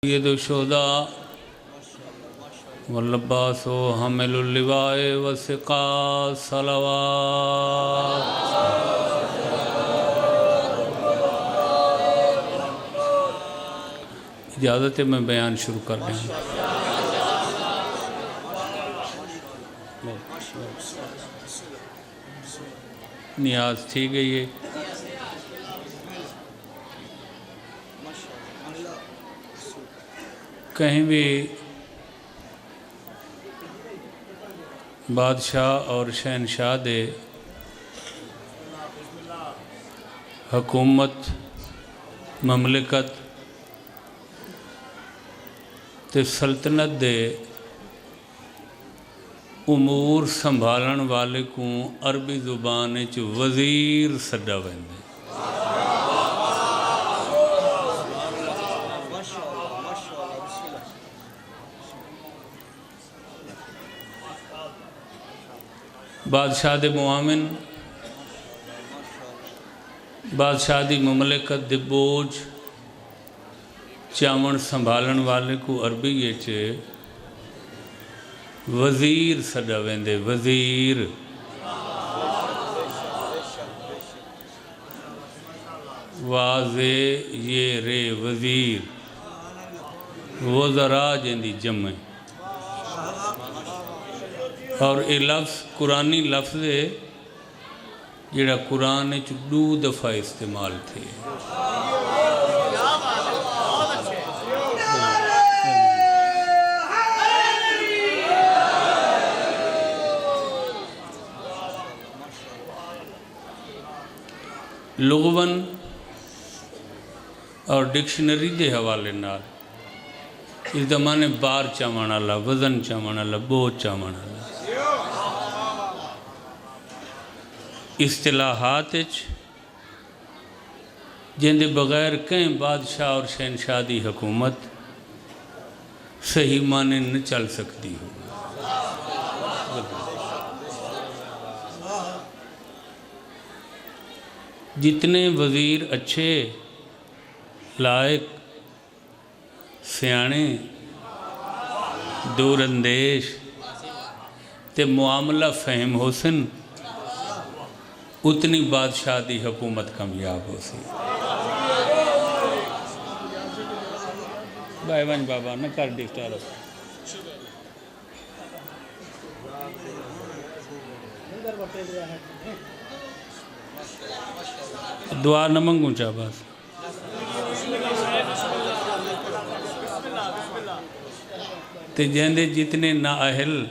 سید الشہداء والعباس حامل اللواء والسقاء صلوات اجازت ہے میں بیان شروع کر دیں نیاز تھی گئی ہے کہیں بھی بادشاہ اور شہنشاہ دے حکومت مملکت تے سلطنت دے امور سنبھالن والے کو عربی زبان وچ وزیر سڈا ویندے بادشاہ دے معاون بادشاہ دی مملکت دے بوجھ چاون سنبھالن والے کو عربی یہ وزیر سڈا ویندے وزیر واضح یہ رے وزیر وزراء جندی جمع اور یہ لفظ قرآنی لفظ ہے جڑا قرآن وچ 2 دفعہ استعمال تھے لغون اور ڈکشنری دے حوالے نال اس زمانے بار چاون والا وزن چاون والا بوجھ چاون والا اصطلاحات جن دے بغیر کہیں بادشاہ اور شہنشاہ دی حکومت صحیح معنی نہ چل سکتی ہو جتنے وزیر اچھے لائق سیانے دور اندیش تے معاملہ فہم حسن اتنی بادشاہ دی حکومت کامیاب ہو سی بھائی ون بابا نہ کر ڈسٹارو دعا نہ منگوں چاہ بس تے جہندے جتنے نااہل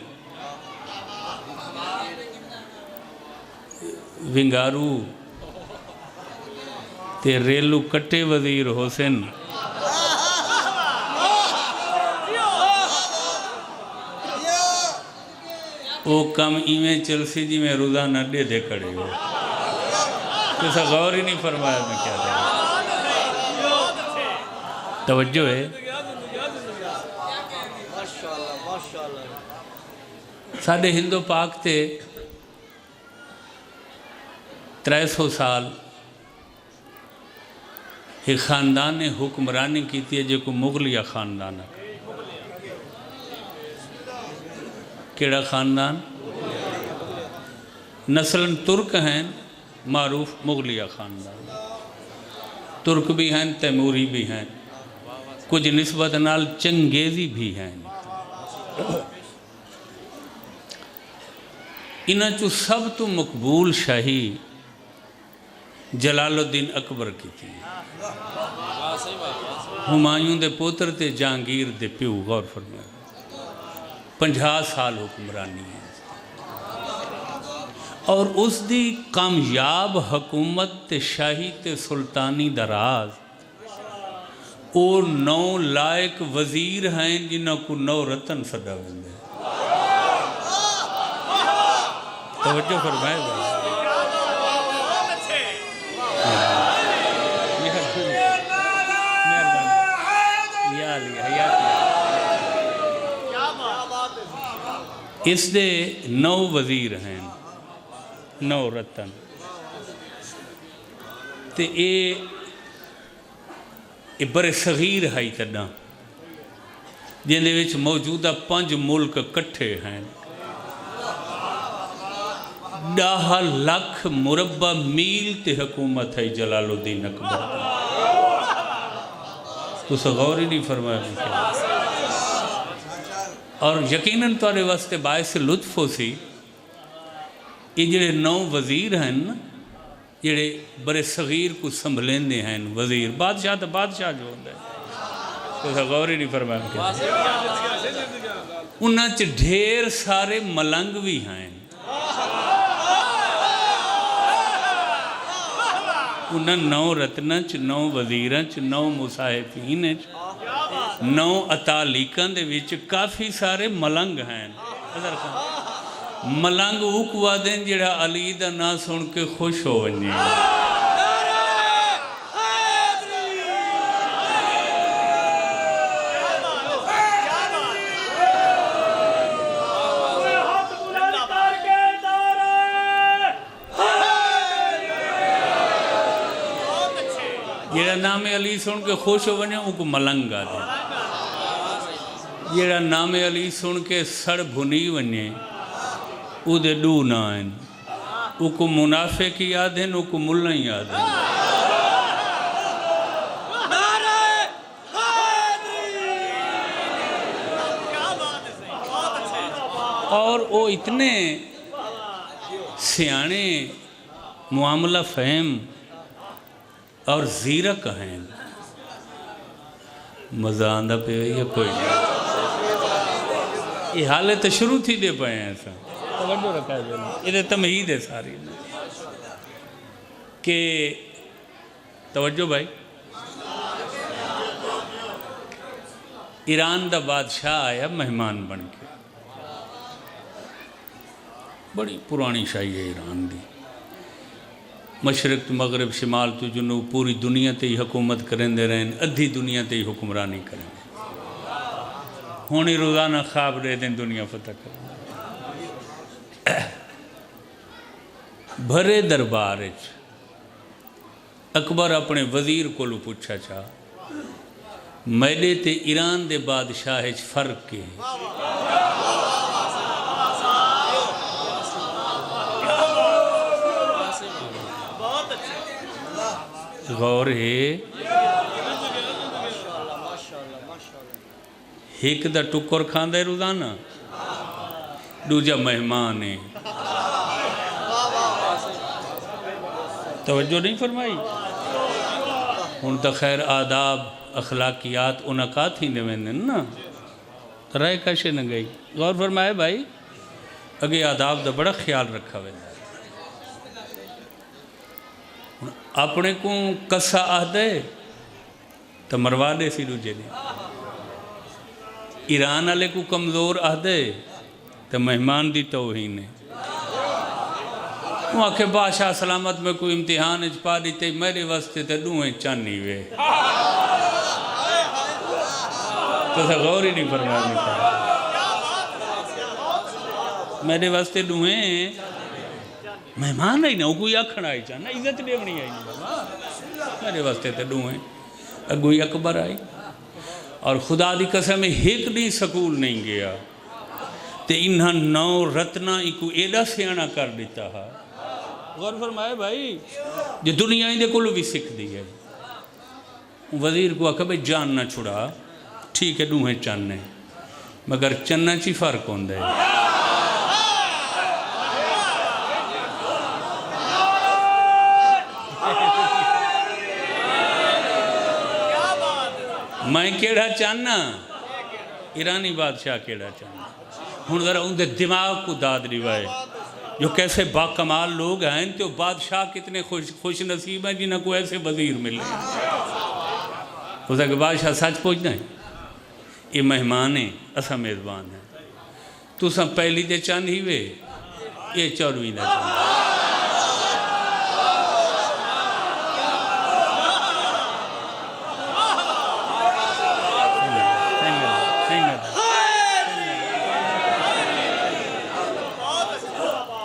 ونگارو تے ریلو کٹے وزیر حسن وہ کم ایویں چلسی جی میں روزانہ دے کھڑے ہو کیسا غور ہی نہیں فرمایا میں کیا دے توجہ ہے ساڑھے ہندو پاک تے 300 سال ایک خاندان نے حکمرانی کی تھی جو کو مغلیہ خاندان ہے کیڑا خاندان نسلاً ترک ہیں معروف مغلیہ خاندان ترک بھی ہیں تیموری بھی ہیں کچھ نسبت نال چنگیزی بھی ہیں انہاں چو سب تو مقبول شاہی جلال الدین اکبر کی تھی ہمایوں دے پوتر تے جہانگیر دے پیو غور فرمائے 50 سال حکمرانی ہے اور اس دی کامیاب حکومت تے شاہی تے سلطانی دراز اور 9 لائق وزیر ہیں جنہوں کو 9 رتن صدا ہوندے توجہ فرمائے بھائی اس دے 9 وزیر ہیں 9 رتن تے اے برے صغیر ہائی تڈا جندے وچ موجودہ 5 ملک کٹھے ہیں 10 لاکھ مربع میل تے حکومت ہے جلال الدین اکبر تو غور ہی نہیں فرمایا اور یقیناً تارے واسطے باعث لطف ہو سی یہ جڑے 9 وزیر ہیں جڑے برے صغیر کو سنبھلیں دے ہیں وزیر بادشاہ تو بادشاہ جو ہوتا ہے تو غور ہی نہیں فرمایا انہاں چ ڈھیر سارے ملنگ بھی ہیں انہاں 9 رتنہ چ 9 وزیرہ چ 9 مصاحفین چ 9 اتالیکان دے وچ کافی سارے ملنگ ہیں ملنگ اوکوا دیں جڑا علی دا نا سن کے خوش ہو ونجے جڑا نام علی سن کے خوش ہو ونجے ان کو ملنگ آ دیں جڑا نام علی سن کے سڑ بھنی ونجے او دے ڈو نہ ہیں او کو منافق یاد ہیں او کو ملہ یاد ہیں اور وہ اتنے سیانے معاملہ فہم اور زیرک ہیں مزہ آندہ پہ یہ کوئی نہیں یہ حالت شروع تھی دے پائے ہیں ایسا توجہ رکھا ہے یہ تمہید ہے ساری کہ توجہ بھائی ایران دا بادشاہ آیا مہمان بن کے بڑی پرانی شاہی ہے ایران دی مشرق تو مغرب شمال تو جنوب پوری دنیا تے ہی حکومت کریں دے رہے ہیں ادھی دنیا تے ہی حکمرانی کریں ہونی روزانہ خواب رہے دیں دنیا فتح کریں بھرے دربار اکبر اپنے وزیر کو لو پوچھا چاہ میلے تے ایران دے بادشاہ فرق کے غور ہے ایک دا ٹکر کھاندہ ہے روزانہ دوجہ مہمان ہے توجہ نہیں فرمائی ان تا خیر آداب اخلاقیات انکات ہی نویندن نا رائے کشے نہ گئی غور فرمائے بھائی اگے آداب دا بڑا خیال رکھا ہوئے اپنے کو کسا آدھے تو مروا دے سی دوجے نے ایران والے کو کمزور آدھے تو مہمان دی توہین ہے وہ آکھے بادشاہ سلامت میں کوئی امتحان اجپا دیتے میرے واسطے تے دوئیں چانی وے تو سا غور ہی نہیں فرمایا نہیں تھا میرے واسطے دوئیں مہمان آئی نا وہ کوئی اکھڑا آئی چاہنا عزت دیونی آئی نہیں میرے واسطے تے دوئیں اگوئی اکبر آئی اور خدا دی قسم ایک نہیں سکول نہیں گیا تے انہاں 9 رتنہ ایکو ایڈا سیانہ کر دیتا ہے غور فرمائے بھائی جو دنیا ہی دے کلو بھی سکھ دی ہے وزیر کو آکھا بھئی جان نہ چھڑا ٹھیک ہے دوہیں چاننے مگر چننا چی فرق ہوں دے میں کیڑا چاننا ایرانی بادشاہ کیڑا چاننا ہون ذرا ان دے دماغ کو داد لیوائے جو کیسے باکمال لوگ ہیں تو بادشاہ کتنے خوش نصیب ہیں جنہاں کو ایسے وزیر ملے کہ بادشاہ سچ پوچھنا ہے یہ مہمان ہیں اسا میزبان ہیں تو سب پہلی دے چاند ہی وے یہ 14ویں دے چاند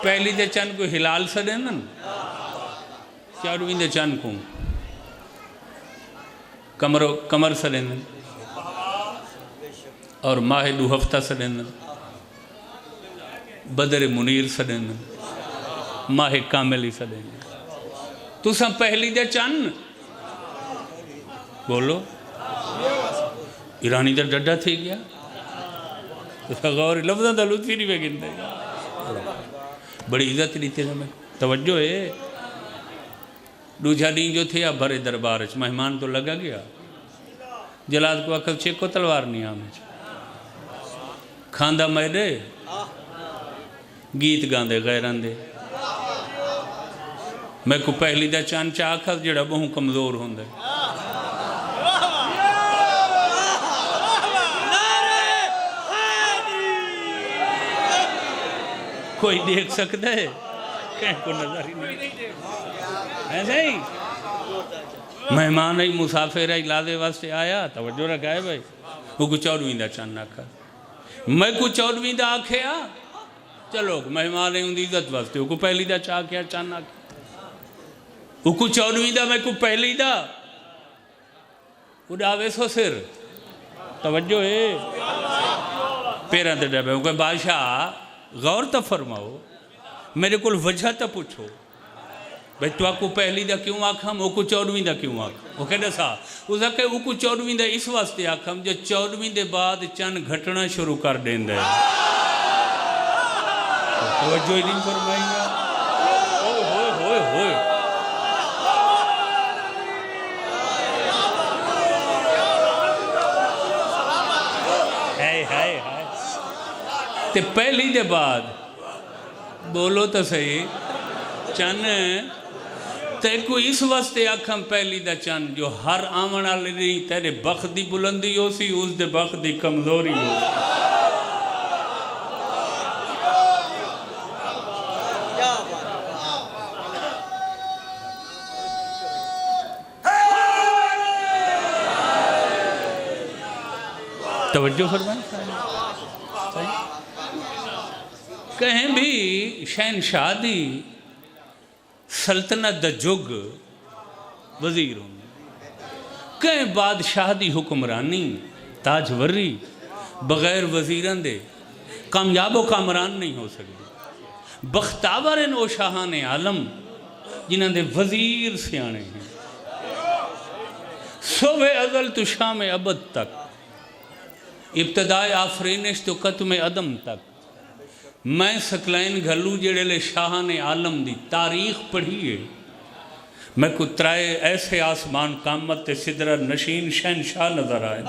پہلی دے چند کو ہلال سڑے نا 14ویں دے چند کو کمر سڑے نا اور ماہ دو ہفتہ سڑیں بدر منیر سڑیں ماہ کامل ہی سڑیں تو سب پہلی دے چند بولو ایرانی دا ڈڈا تھی گیا تو سا غور لفظاں دا لطفی نہیں بگن دے بڑی عزت نہیں تھی ہمیں توجہ ہے دوجہ دین جو تھے اب بھرے دربارش مہمان تو لگا گیا جلاد کو اکل چھے کو تلوار نہیں آمیں کھاندہ میرے گیت گاندے غیران دے میں کو پہلی دا چاند چاکھا جڑا بہوں کمزور ہوں دے کوئی دیکھ سکتا ہے کہیں کو نظر ہی نہیں ایسے ہی مہمان ہی مسافر ہی لادے واسطے آیا توجہ رکھا ہے بھائی وہ کچھ چودویں دا چاند آکھا میں کچھ چودویں دا آکھیا چلو مہمان ہی اندھی عزت واسطے وہ کو پہلی دا چاکھیا چاند آکھیا وہ کچھ چودویں دا میں کو پہلی دا وہ ڈاوے سو سر توجہ ہے پیران تے ڈبے وہ کہ بادشاہ غور تا فرماؤ میرے کل وجہ تا پوچھو بھئی تو آپ کو پہلی دا کیوں آکھام وہ کو چودویں دا کیوں آکھام وہ کہنے سا وہ کہ وہ کو چودویں دا اس واسطے آکھام جو چودویں دے بعد چند گھٹنا شروع کر دیں دے توجہ ہی نہیں فرمائیں گا ہوئے ہوئے ہوئے ہائے ہائے ہائے تے پہلی دے بعد بولو تو صحیح چند تے کوئی اس واسطے آکھم پہلی دا چند جو ہر آمنہ لڑی تیرے بخت دی بلندی ہو سی اس دے بخت دی کمزوری ہو توجہ فرمائیں کہیں بھی شہنشاہ دی سلطنت دا جگ وزیر ہوں کہیں بادشاہ دی حکمرانی تاجوری بغیر وزیران دے کامیاب و کامران نہیں ہو سکتی بختاورن او شاہان عالم جنہاں دے وزیر سیانے ہیں صبح ازل تو شام ابد تک ابتدائے آفرینش تو قتم عدم تک میں سکلائن گھلو جڑے لے شاہان عالم دی تاریخ پڑھیے میں کو ترائے ایسے آسمان قامت تے صدرہ نشین شہنشاہ نظر آئے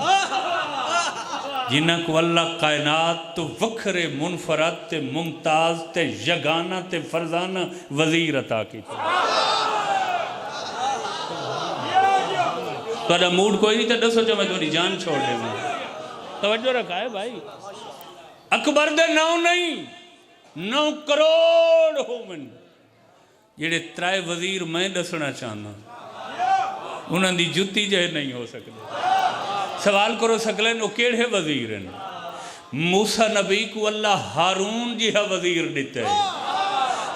جنہ کو اللہ کائنات تو وکھر منفرد تے ممتاز تے یگانہ تے فرزانہ وزیر عطا کی تھی تو اڈا موڈ کوئی نہیں تھا دسو جو میں تمہاری جان چھوڑ دے گا توجہ رکھا ہے بھائی اکبر دے نو نہیں 9 کروڑ ہو من جڑے ترائے وزیر میں دسنا چاہنا انہاں دی جتی جائے نہیں ہو سکتے سوال کرو سکلیں وہ کیڑے وزیر ہیں موسیٰ نبی کو اللہ ہارون جیہا وزیر دیتا ہے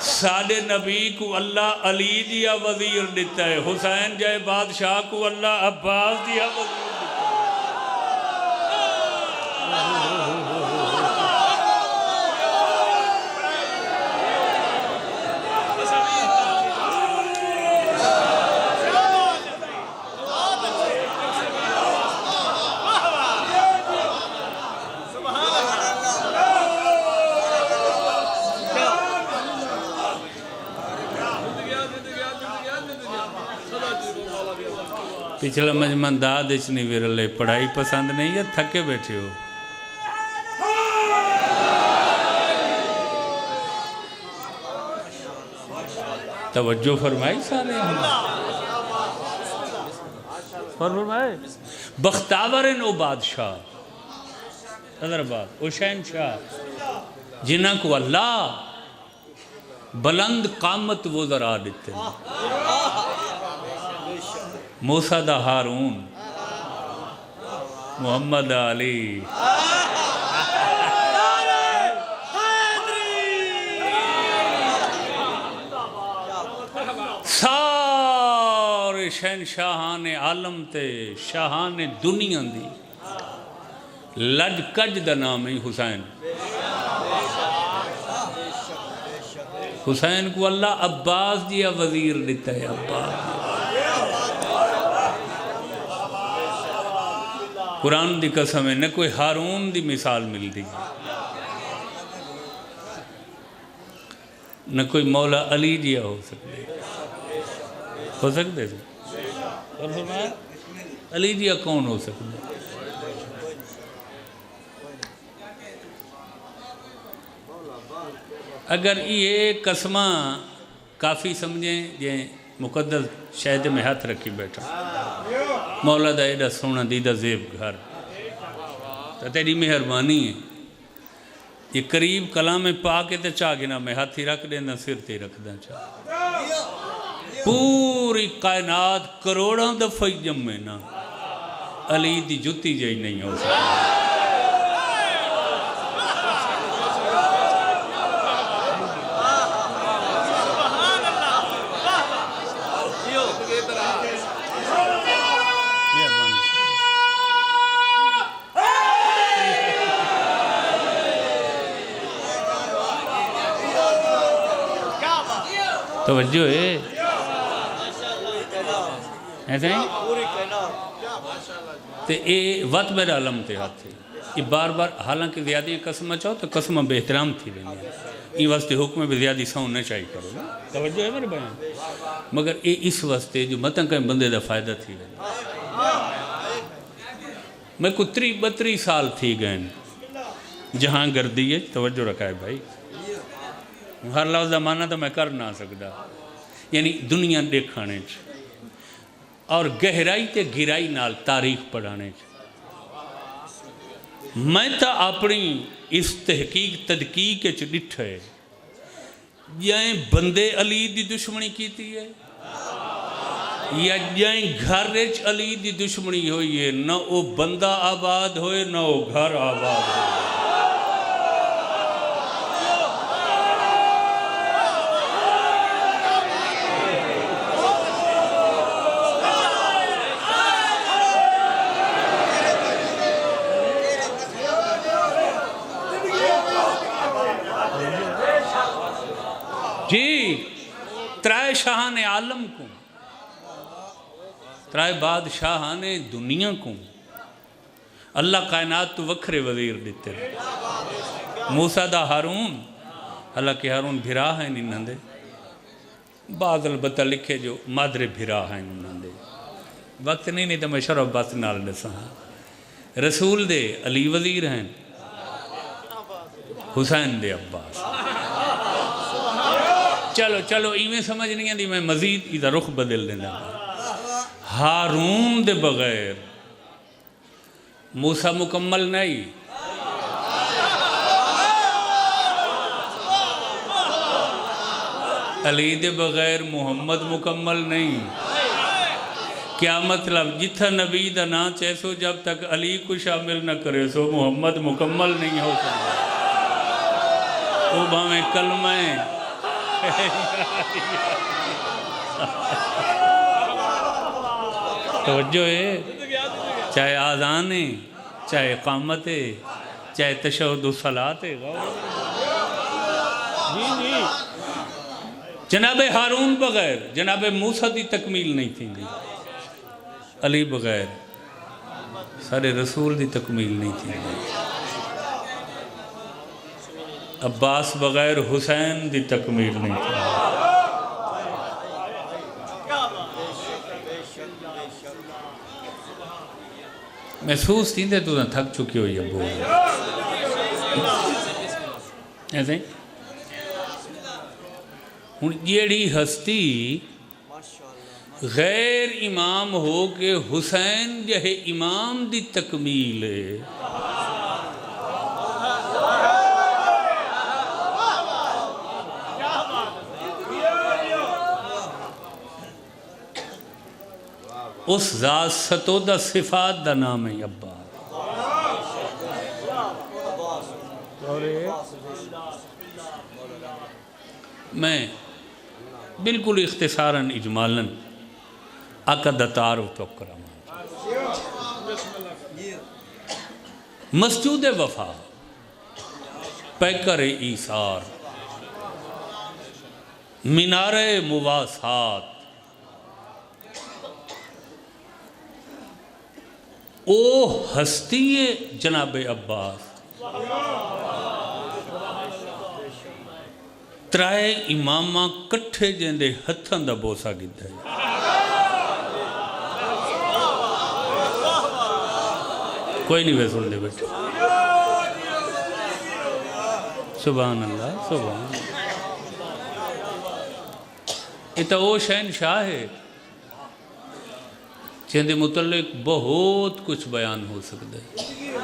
سادے نبی کو اللہ علی جیہا وزیر دیتا ہے حسین جائے بادشاہ کو اللہ عباس جیہا وزیر دیتا ہے پچھلا مجمن داد اچنی ویرلے پڑھائی پسند نہیں ہے تھکے بیٹھے ہو توجہ فرمائی سارے فرمائی بختاورن او بادشاہ حضر بات او شہنشاہ جنہ کو اللہ بلند قامت وہ ذرا دیتے ہیں موسیٰ دا ہارون محمد علی سارے شہنشاہان عالم تے شاہان دنیا دی لج کج دا نام ہے حسین حسین کو اللہ عباس دیا وزیر دیتا ہے عباس قرآن دی قسم ہے نہ کوئی ہارون دی مثال مل دی نہ کوئی مولا علی جیا ہو سکتے تھے اور فرمایا علی جیا کون ہو سکتے اگر یہ قسمہ کافی سمجھیں یہ مقدس شہد میں ہاتھ رکھی بیٹھا مولا دا ایڈا سونا دیدہ زیب گھر تو تیری مہربانی ہے یہ قریب کلام پاک تے چاہ گنا میں ہاتھی رکھ دینا سر تے رکھ دینا چاہ پوری کائنات کروڑوں دفعی جمعے نا علی دی جتی جائی نہیں ہو سکتا توجہ ہے ایسا ہی تو یہ وقت میرا علم تے ہاتھ تھے یہ بار بار حالانکہ زیادہ قسمہ چاہو تو قسمہ بے احترام تھی رہی ہے یہ واسطے حکم بھی زیادہ ساؤں نہ چاہیے کرو توجہ ہے میرے بیان مگر یہ اس واسطے جو متن کہیں بندے دا فائدہ تھی رہی میں کو 32 سال تھی گئے جہاں گردی ہے توجہ رکھا ہے بھائی ہر لفظ مانا تو میں کر نہ سکتا یعنی دنیا دیکھانے اور گہرائی تے گہرائی نال تاریخ پڑھانے میں تا اپنی اس تحقیق تدقیق ڈٹھا ہے جائیں بندے علی دی دشمنی کیتی ہے یا جائیں گھر علی دی دشمنی ہوئی ہے نہ وہ بندہ آباد ہوئے نہ وہ گھر آباد ہوئے جی ترائے شاہان عالم کو ترائے بادشاہان دنیا کو اللہ کائنات تو وکھرے وزیر دیتے ہیں موسیٰ دا ہارون حالانکہ ہارون بھرا ہے انہوں نے بعض البتہ لکھے جو مادر بھرا ہے انہوں نے وقت نہیں تو میں شرف بات نال دسا رسول دے علی وزیر ہیں حسین دے عباس چلو ایمیں سمجھ نہیں آتی میں مزید ادھا رخ بدل دینا ہارون دے بغیر موسیٰ مکمل نہیں علی دے بغیر محمد مکمل نہیں کیا مطلب جتھا نبی دا نا چیسو جب تک علی کو شامل نہ کرے سو محمد مکمل نہیں ہو سکتا وہ بھامیں کلمہ توجہ ہے چاہے آذان ہے چاہے اقامت ہے چاہے تشہد و صلاۃ ہے جی جناب ہارون بغیر جناب موسیٰ دی تکمیل نہیں تھی علی بغیر سارے رسول دی تکمیل نہیں تھی عباس بغیر حسین دی تکمیل نہیں تھی محسوس تھی دے تو تھک چکی ہوئی ابو ایسے جیڑی ہستی غیر امام ہو کہ حسین جہے امام دی تکمیل ہے اس ذات ستودہ صفات دا نام ہے عباس میں بالکل اختصاراً اجمالاً آقا دا تعارف تو کرام مسجود وفا پیکر ایثار مینار مواسات او ہستی جناب عباس ترائے امامہ کٹھے جندے ہتھاں دا بوسا گدھا ہے کوئی نہیں بے سن دے بیٹھے سبحان اللہ سبحان اللہ یہ تو وہ شہنشاہ ہے جندے متعلق بہت کچھ بیان ہو سکتا ہے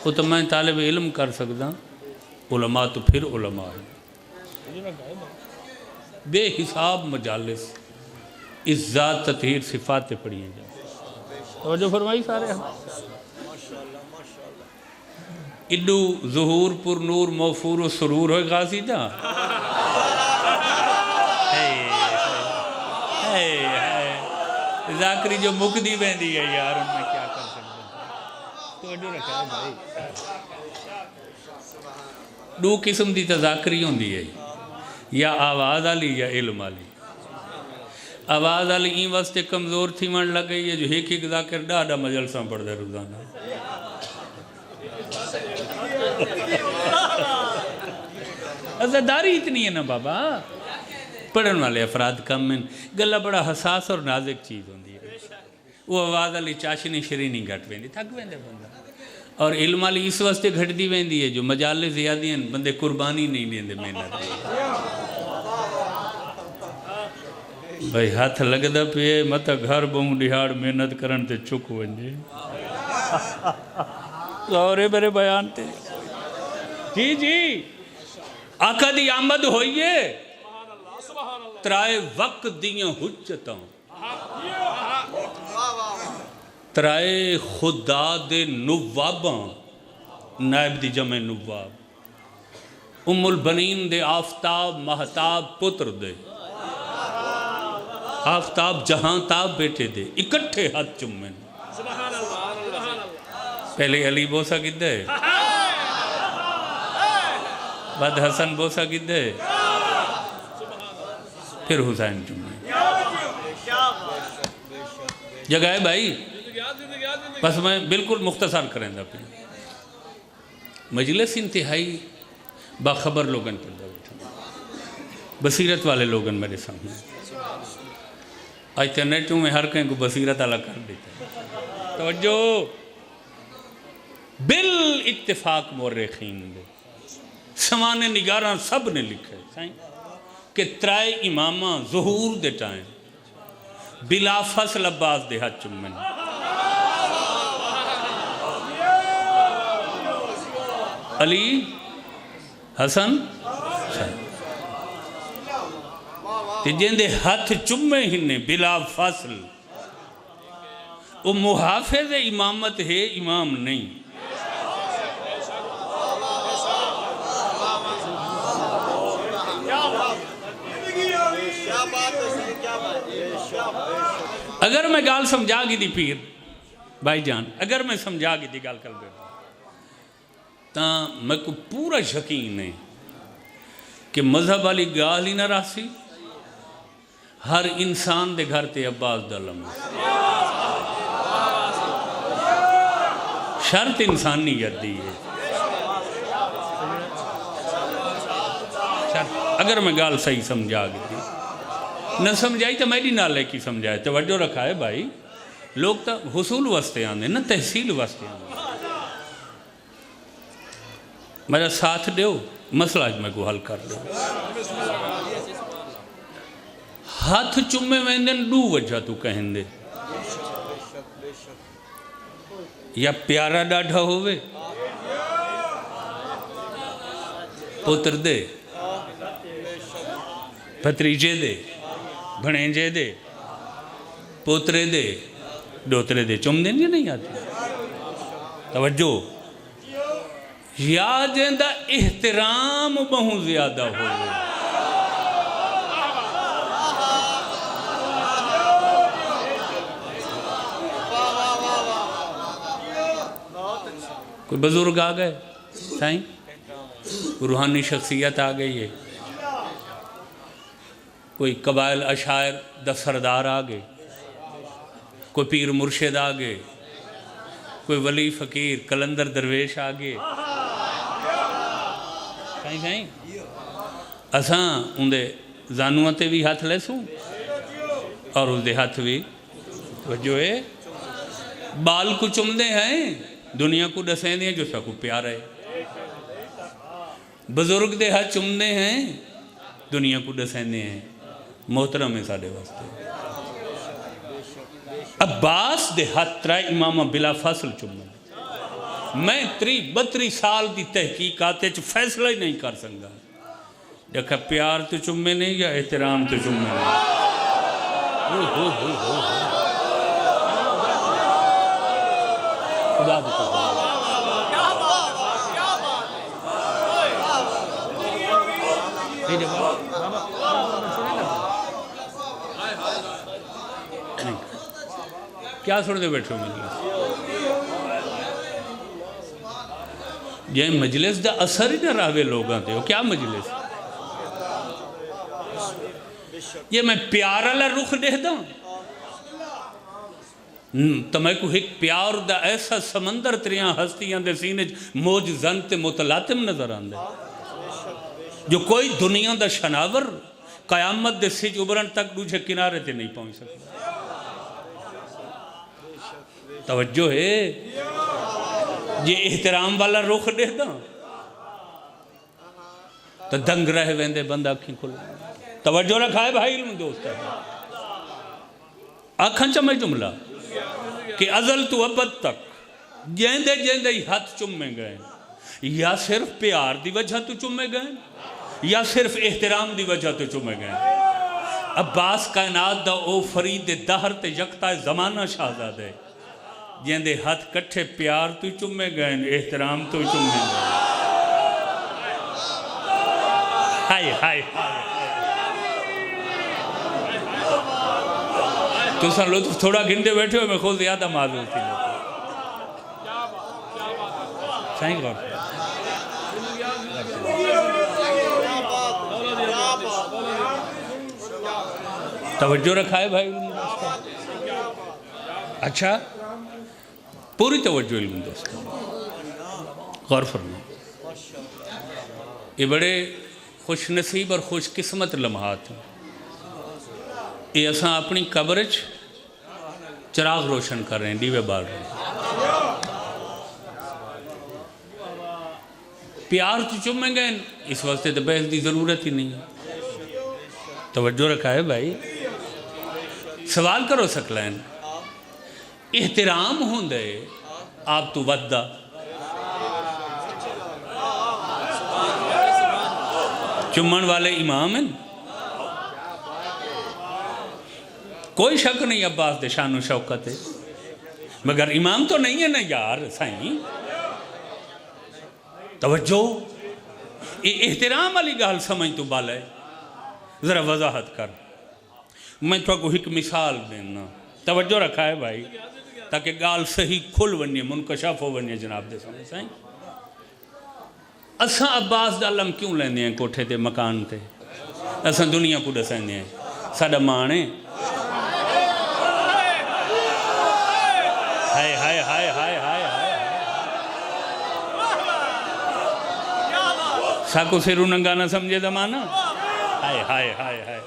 وہ تو میں طالب علم کر سکتا علماء تو پھر علماء ہیں بے حساب مجالس اس ذات تطہیر صفات پڑھی ہیں جائیں توجہ فرمائی سارے ہم اڈو ظہور پر نور موفور و سرور ہوئے غازی دا ذاکری جو مقدی بہندی ہے یار ان میں کیا کر سکتا تو اڈو رکھا ہے بھائی دو قسم دی تذاکری ہوں دی ہے یا آواز آلی یا علم آلی آواز آلی این واسطے کمزور تھی من لگ گئی ہے جو ایک ذاکر ڈاڈا مجلساں پڑھ دے روزانہ عزداری اتنی ہے نا بابا پڑھن والے افراد کم ہیں گلہ بڑا حساس اور نازک چیز ہوندی ہے وہ آواز علی چاشنی شرینی گھٹ ویندی تھک ویندے بندہ اور علم علی اس واسطے گھٹ دی ویندی ہے جو مجالے زیادی ہیں بندے قربانی نہیں لیندے محنت بھائی ہاتھ لگ دا پہ متا گھر بہوں ڈیہاڑ محنت کرن تے چک ونجے سورے میرے بیان تے جی جی آقا دی آمد ہوئیے ترائے وقت دیاں حجتاں ترائے خدا دے نواباں نائب دی جمع نواب ام البنین دے آفتاب مہتاب پتر دے آفتاب جہاں تاب بیٹے دے اکٹھے ہاتھ چمین پہلے علی بوسا گدے بعد حسن بوسا گدے پھر حسین چمین جگہ ہے بھائی بس میں بالکل مختصر کریں دا پہ مجلس انتہائی باخبر لوگن پر دا بیٹھا بصیرت والے لوگن میرے سامنے آج انٹرنیٹوں میں ہر کہیں کو بصیرت علا کر دیتا ہے توجہ بال اتفاق مورخین دے سمانے نگاراں سب نے لکھا ہے کہ ترائے امامہ ظہور دے ٹائم بلا فصل عباس دے ہاتھ چمن علی حسن جن دے ہاتھ چمے ہنے بلا فصل وہ محافظ امامت ہے امام نہیں اگر میں گال سمجھا گی دی پیر بھائی جان اگر میں سمجھا گی دی گال کل بیٹھا تاں میں کو پورا یقین ہے کہ مذہب والی گال ہی نہ راسی ہر انسان دے گھر تے عباس دلم شرط انسانیت دی ہے اگر میں گال صحیح سمجھا گی دی نہ سمجھائی تو میری نالے کی سمجھائی توجہ رکھا ہے بھائی لوگ تا حصول واسطے آنے نہ تحصیل واسطے آنے میرا ساتھ دیو مسئلہ میں کو حل کر دو ہاتھ چمے ویندن دو وجہ تو کہیں دے یا پیارا ڈاڑھا ہوئے پتر دے بھتریجے دے بھنینجے دے پوترے دے ڈوترے دے چم دیں یا نہیں آتی توجہ یا جندہ احترام بہت زیادہ ہوئے کوئی بزرگ آ گئے سائیں، روحانی شخصیت آ گئی ہے، کوئی قبائل اشاعر دا سردار آ گئے، کوئی پیر مرشد آ گئے، کوئی ولی فقیر کلندر درویش آ گئے سائیں اساں اندے زانوہ تے بھی ہاتھ لے سوں اور اس دے ہاتھ بھی جو ہے بال کو چمدے ہیں دنیا کو ڈسیں دیں جو سا کو پیار ہے، بزرگ دے ہاتھ چمدے ہیں دنیا کو ڈسیں دیں ہیں، محترم ہے ساڑھے واسطے عباس دے ہاتھ ترائے امامہ بلا فاصل چمدے، میں 32 سال دی تحقیقات فیصلہ ہی نہیں کر سکتا دیکھا پیار تو چمے نہیں یا احترام تو چمے نہیں۔ خدا بکو کیا سنتے بیٹھو مجلس یہ مجلس دا اثر ہی نہ راوے لوگاں دے ہو کیا مجلس یہ میں پیار اللہ رخ دے دا تو میں کو ایک پیار دا ایسا سمندر تریاں ہستیاں دے سینے موج زنت متلاتم نظر آندے جو کوئی دنیا دا شناور قیامت دے سج ابرن تک دوجھے کنارے تے نہیں پہنچ سکتا۔ توجہ ہے یہ احترام والا رخ دے دا تو دنگ رہ ویندے بندہ اکھیں کھل توجہ رکھا ہے بھائی علم دوست ہے آنکھاں چمیں جملہ کہ ازل تو ابد تک جیندے جیندے ہی ہاتھ چمیں گئے یا صرف پیار دی وجہ تو چمیں گئے یا صرف احترام دی وجہ تو چمیں گئے۔ عباس کائنات دا او فرید دہر تے یکتا زمانہ شہزاد ہے جیندے ہاتھ کٹھے پیار تو چمیں گئے احترام تو چمیں گئے۔ ہائے ہائے تو سن لطف تھوڑا گھنٹے بیٹھے ہوئے میں خود زیادہ معذور تھی صحیح غور توجہ رکھا ہے بھائی علم دوست اچھا پوری توجہ علم دوست غور فرمائیں یہ بڑے خوش نصیب اور خوش قسمت لمحات ہیں یہ اساں اپنی قبرچ چراغ روشن کر رہے ہیں دیوے بار رہے ہیں پیار تو چمیں گئے اس واسطے تو بحث دی ضرورت ہی نہیں ہے توجہ رکھا ہے بھائی سوال کرو سکلین احترام ہوں دے آپ تو ودہ چمن والے امام ہیں کوئی شک نہیں عباس دے شان و شوکت ہے مگر امام تو نہیں ہے نا یار سائیں توجہ احترام علی گال سمجھ تو بالا ہے ذرا وضاحت کر میں تو کو ایک مثال دینا توجہ رکھا ہے بھائی تاکہ گال صحیح کھل ونیے منکشف ہو ونیے جناب دے سمجھ سائیں اساں عباس دا علم کیوں لیندے ہیں کوٹھے تے مکان تے اساں دنیا کو دسیندے ہیں ساڑا مانے ہائے ہائے ہائے ہائے ہائے ساکو سیرو ننگا نہ سمجھے زمانہ ہائے ہائے ہائے ہائے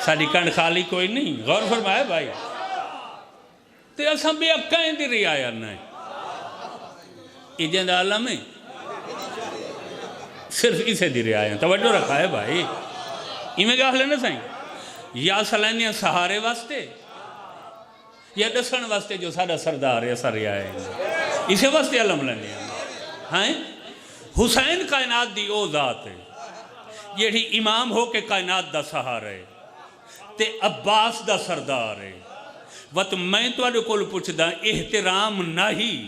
ساڑی کنڈ خالی کوئی نہیں غور فرمائے بھائی تے اساں بھی اکائیں دی رعایا نہیں ایجند عالم ہے صرف اسے دی رعایا توجہ رکھا ہے بھائی ایمیں گاہ لینا سائیں یا سلینیاں سہارے واسطے یا دسن واسطے جو ساڑا سردار یا سر رعایا ہے اسے واسطے علم لینے ہیں حسین کائنات دی او ذات ہے یہ امام ہو کے کائنات دا سہار ہے تے عباس دا سردار ہے وقت میں تو آنے کول پوچھ دا احترام نہیں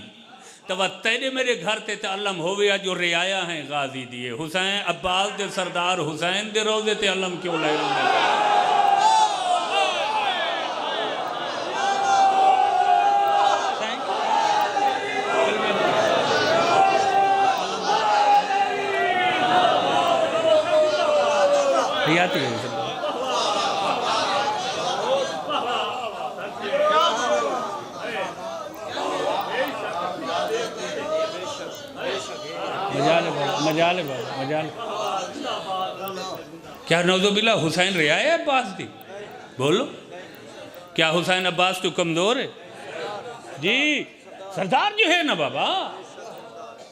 تو وہ تیرے میرے گھر تے علم ہویا جو رعایا ہیں غازی دیئے حسین عباس دے سردار حسین دے روزے تے علم کیوں لے رہے حیاتی ہے صلی اللہ۔ مجال کیا نعوذ باللہ حسین رہا ہے عباس دی؟ بولو کیا حسین عباس تو کمزور ہے؟ جی سردار جو ہے نا بابا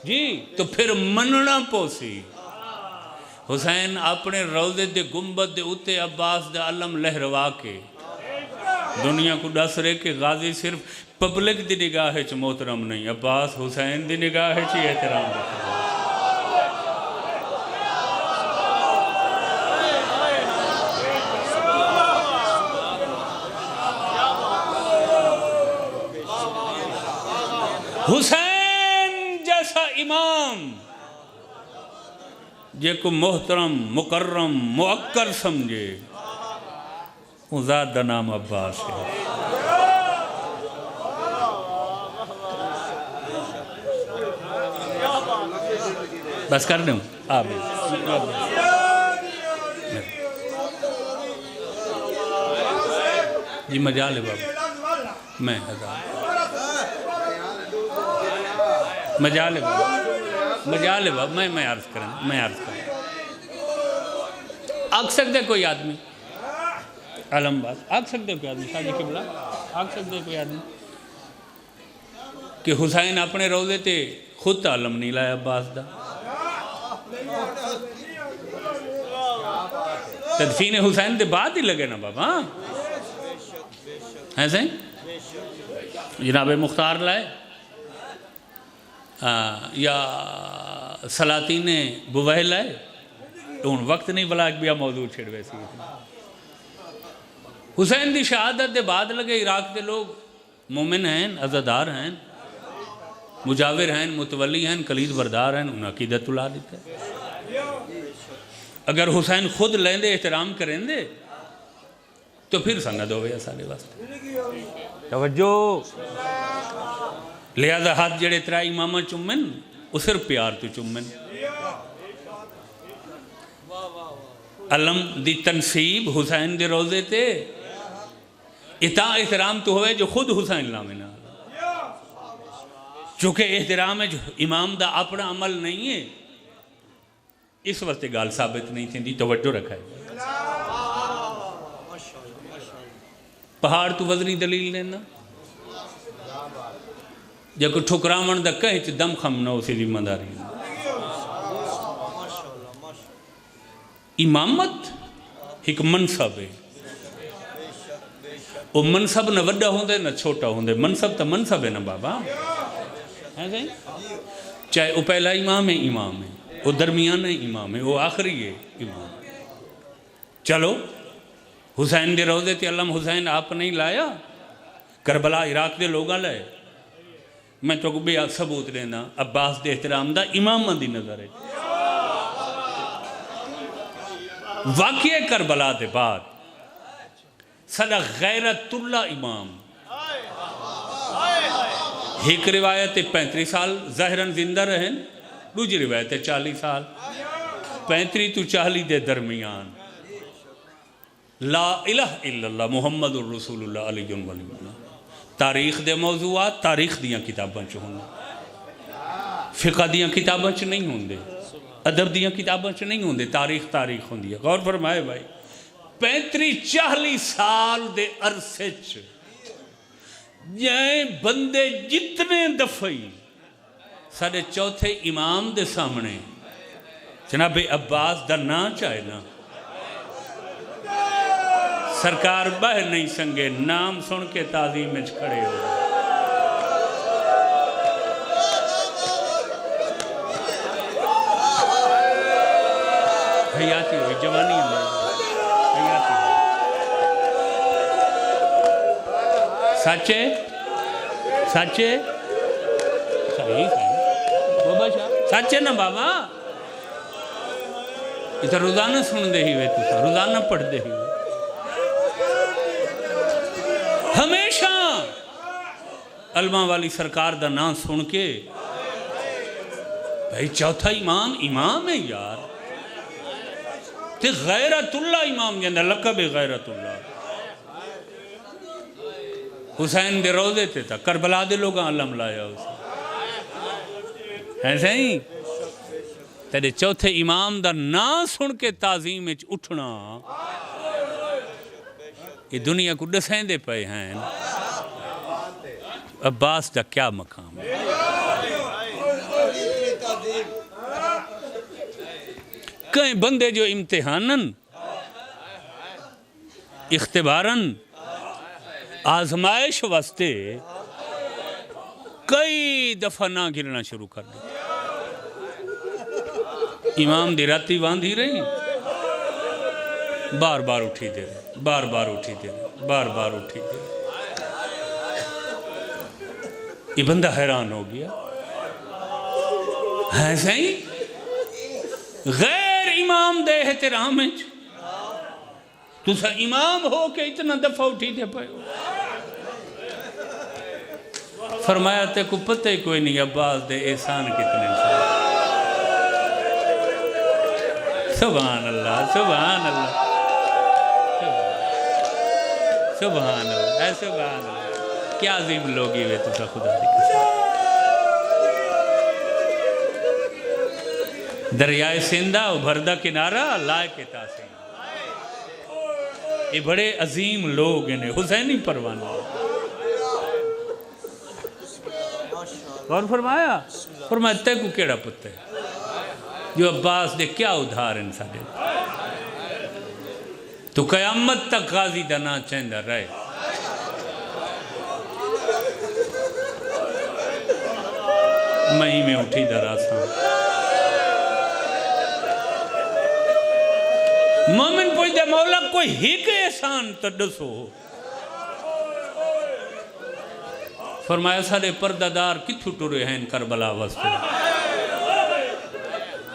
جی، تو پھر مننا پوسی حسین اپنے روضے دے گنبد دے اتے عباس دے علم لہروا کے دنیا کو دس رہے کہ غازی صرف پبلک دی نگاہ چ محترم نہیں، عباس حسین دی نگاہ چ احترام رکھتا۔ حسین جیسا امام جے کو محترم مکرم مؤکر سمجھے وہ ذات دا نام عباس ہے۔ بس کر دوں آمین۔ جی مجال ہے بابا، میں مجال ہے بابا، میں عرض کریں آگ سکتے کوئی آدمی علم بات آگ سکتے کوئی آدمی شاہ جی قبلہ آگ سکتے کوئی آدمی کہ حسین اپنے روضے تے خود علم نہیں لائے عباس دا؟ تدفین حسین دے بعد ہی لگے نا بابا، ایسے جناب مختار لائے یا سلاطین بوہل لائے تو ان وقت نہیں بلا بیا موضوع چھڑ ویسی حسین دی شہادت دے بعد لگے عراق دے لوگ مومن ہیں، عزادار ہیں، مجاور ہیں، متولی ہیں، کلید بردار ہیں، انہاں عقیدت الا دیتے ہیں۔ اگر حسین خود لیں دے احترام کریں دے تو پھر سند ہوئے سارے واسطے توجہ۔ لہذا ہاتھ جڑے ترا امامہ چمن وہ صرف پیار تو چمن، علم دی تنصیب حسین دے روزے تے اتا احترام تو ہوئے جو خود حسین لامنا، چونکہ احترام ہے جو امام دا اپنا عمل نہیں ہے، اس وقت گال ثابت نہیں تھی دی توجہ رکھا ہے۔ پہاڑ تو وزنی دلیل لینا جب کوئی ٹھکرامن دا کہیں چھ دم خم نہ اسی ذمہ داری۔ امامت ایک منصب ہے، وہ منصب نہ وڈا ہوندے نہ چھوٹا ہوندے، منصب تا منصب ہے نا بابا، چاہے وہ پہلا امام ہے، وہ درمیان امام ہے، وہ آخری ہے امام۔ چلو حسین دے روزے تے علم حسین آپ نہیں لایا، کربلا عراق دے لوگاں لائے، میں تو بھی ثبوت دینا عباس دے احترام دا امام دی نظر ہے۔ واقعہ کربلا دے بعد صدا غیرت اللہ امام ایک روایت 35 سال ظاہراً زندہ رہیں، دوسری روایت 40 سال، 35 تو 40 دے درمیان لا الہ الا اللہ محمد الرسول اللہ علیہ وسلم۔ تاریخ دے موضوعات تاریخ دیاں کتاباں چ ہوندے، فقہ دیاں کتاباں چ نہیں ہوندے، ادب دیاں کتاباں چ نہیں ہوندے، تاریخ ہوندی ہے۔ غور فرمائے بھائی 35-40 سال دے عرصے چ جائیں بندے جتنے دفعی سارے چوتھے امام دے سامنے جناب عباس دا نا چاہے نا سرکار باہر نہیں سنگے، نام سن کے تعظیم میں کھڑے ہو۔ حیاتی ہوئی جوانی ہوئی حیاتی ہوئی سچے سچے صحیح بابا شاہ سچے نا بابا، اتنا روزانہ سن دے ہی ہوئے تو روزانہ پڑھ دے ہی ہوئے، ہمیشہ علماء والی سرکار دا نام سن کے بھائی چوتھا امام ہے یار، تے غیرت اللہ امام جندہ لقب غیرت اللہ حسین دے روزے تے تھا کربلا دے لوگاں علم لایا اسے ایسے ہی تیرے چوتھے امام دا نا سن کے تعظیم اچ اٹھنا یہ دنیا کو ڈسیں دے پئے ہیں عباس دا کیا مقام ہے کئی بندے جو امتحانن اختبارن آزمائش واسطے کئی دفعہ نہ گرنا شروع کر دیں امام دی راتی واندھی رہی بار بار اٹھی دے رہے بار بار اٹھی دے رہے بار بار اٹھی دے رہے یہ بندہ حیران ہو گیا ہے صحیح غیر امام دے احترام ہے تو سا امام ہو کہ اتنا دفعہ اٹھی دے پائے فرمایا تے کو پتہ ہی کوئی نہیں عباس دے احسان کتنے سبحان اللہ سبحان اللہ سبحان اللہ اے سبحان اللہ کیا عظیم لوگی ہوئے تو سا خدا دی قسم دریائے سندہ ابھردہ کنارہ لائے کے تاثیر یہ بڑے عظیم لوگ ہیں حسینی پروانہ اور فرمایا تے کو کیڑا پتہ ہے جو عباس دے کیا ادھار انسا دے تو قیامت تک غازی دنا چیندہ رہے مہی میں اٹھی دراسان مومن پوچھ دے مولا کوئی ہی کے احسان تدسو فرمایا سارے پردادار کتھو ٹورے ہیں کربلا واسطے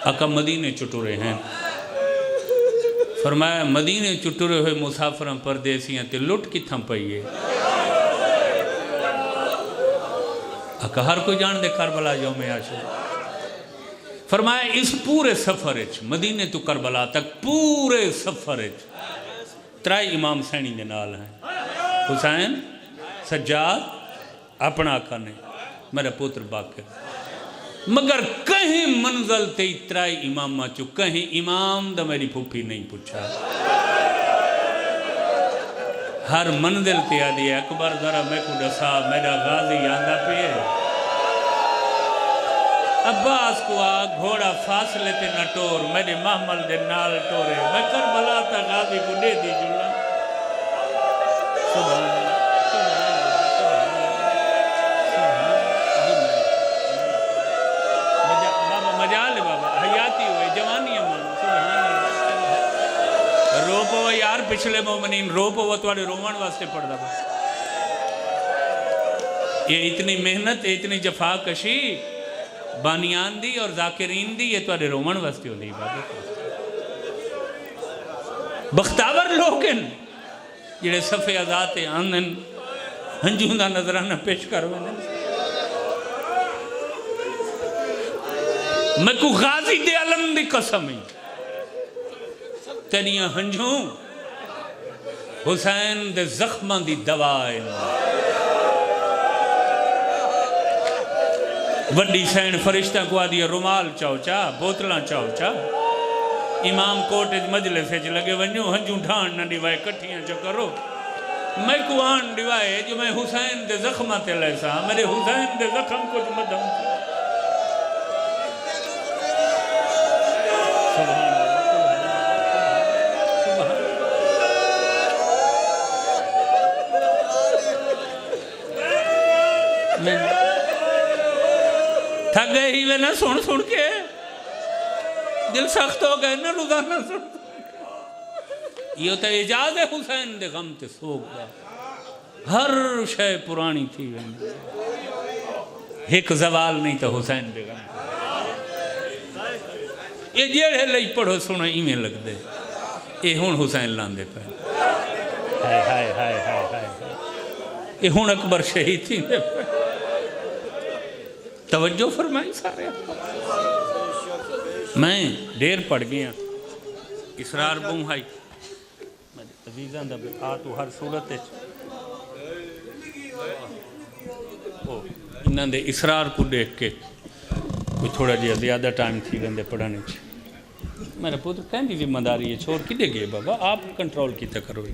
آقا مدینے چٹورے ہیں فرمایا مدینے چٹورے ہوئے مسافروں پردیسیاں تے لٹ کتھاں پئیے آقا ہر کوئی جان دے کربلا یوم عاشور فرمایا اس پورے سفر اچ مدینے تو کربلا تک پورے سفر اچ ترائی امام سینی دے نال ہیں حسین سجاد اپنا آقا نے میرا پوتر باقر مگر کہیں منزل تے ترائی امام چو کہیں امام دا میری پھوپھی نہیں پوچھا ہر منزل تے آدھی اکبر ذرا میں کو ڈسا میرا غازی آندہ پہ عباس کو آگ گھوڑا فاصلے تے نہ ٹور میرے محمل دے نال ٹورے میں کربلا تا غازی کو دے دی جلنا سبحان اللہ مجال بابا حیاتی ہوئے جوانی امان سبحان اللہ رو پوا یار پچھلے مومنین رو پوا توڑے رومان واسطے پڑھ دا یہ اتنی محنت اتنی جفا کشی بانیان دی اور ذاکرین دی یہ توڑے رومان واسطے ہو دی بابا بختاور لوگن جڑے صفحے ازاتے آندن ہنجوندہ نظرانہ پیش کروے میں کو غازی دے علم دی قسم ہی تنیاں ہنجوں حسین دے زخماں دی دوائیں وڈی سین فرشتہ کو آدھی رومال چاو چا بوتلاں چاو چا امام کوٹج مجلس ہے لگے ونجو ہنجوں ڈھان نہ ڈیوائے کٹھیاں چا کرو میں کو آن ڈیوائے جو میں حسین دے زخماں تے لیسا میرے حسین دے زخم کچھ مدھم تھک گئے ہی وہ نہ سن کے دل سخت ہو گئے نہ روزانہ سن یہ ہوتا ہے اجاز حسین دے غم تے سوگ گا ہر شے پرانی تھی ایک زوال نہیں تھا حسین دے غم یہ جیڑے لئی پڑھو سنو ایمیں لگ دے یہ ہون حسین لاندے پہ ہائے ہائے ہائے ہائے یہ ہون اکبر شہید تھی دے پہ توجہ فرمائی سارے میں دیر پڑ گیا اسرار بوں ہائی عزیزاں دا آ تو ہر صورت انہاں دے اسرار کو دیکھ کے کوئی تھوڑا جہا زیادہ ٹائم تھی ویندے پڑھانے میرا پتر کہیں دی ذمہ داری ہے چھوڑ کدے گئے بابا آپ کنٹرول کیتا کرو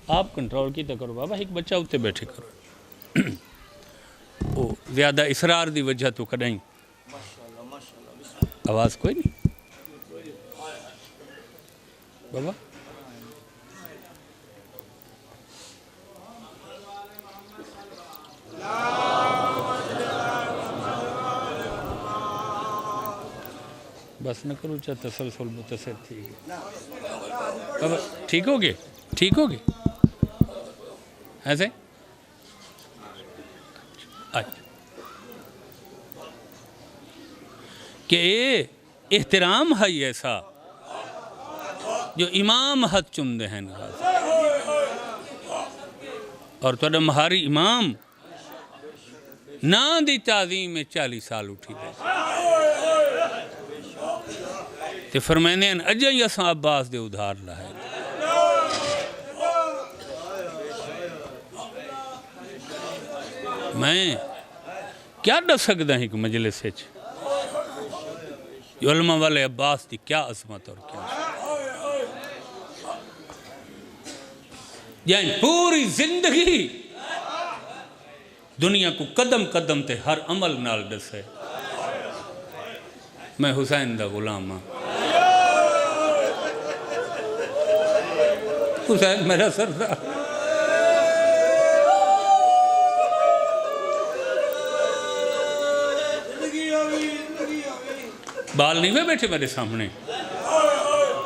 آپ کنٹرول کیتا کرو بابا ایک بچہ ہوتے بیٹھے کرو وہ زیادہ اسرار دی وجہ تو کدائیں آواز کوئی نہیں بابا بس نہ کرو چاہے تسلسل متصل تھی بابا ٹھیک ہو گئے ٹھیک ہو گئے ایسے اچھا کہ احترام ہے ایسا جو امام حد چندے ہیں اور تو مہاری امام نا دی تعظیم میں 40 سال اٹھی دے تے فرمائنے ہیں اجائی اساں عباس دے ادھار لائے میں کیا ڈر سکتا ہوں کہ مجلس سے علماء والے عباس دی کیا عظمت اور کیا یعنی پوری زندگی دنیا کو قدم قدم تے ہر عمل نال دسے میں حسین دا غلام ہاں حسین میرا سردار بال نہیں ہوئے بیٹھے میرے سامنے